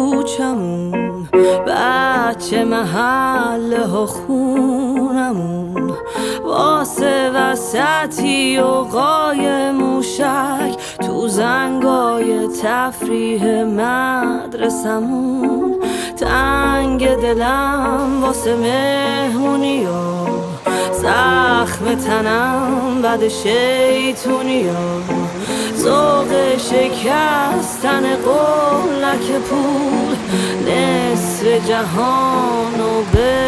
کوچمون، بچه محله ها خونمون، واسه وسطی و قای موشک تو زنگای تفریح مدرسمون. تنگ دلم واسه مهمونی و زخم تنم بد شیطونی و ذوق شکستن قولک پول نصف جهانو به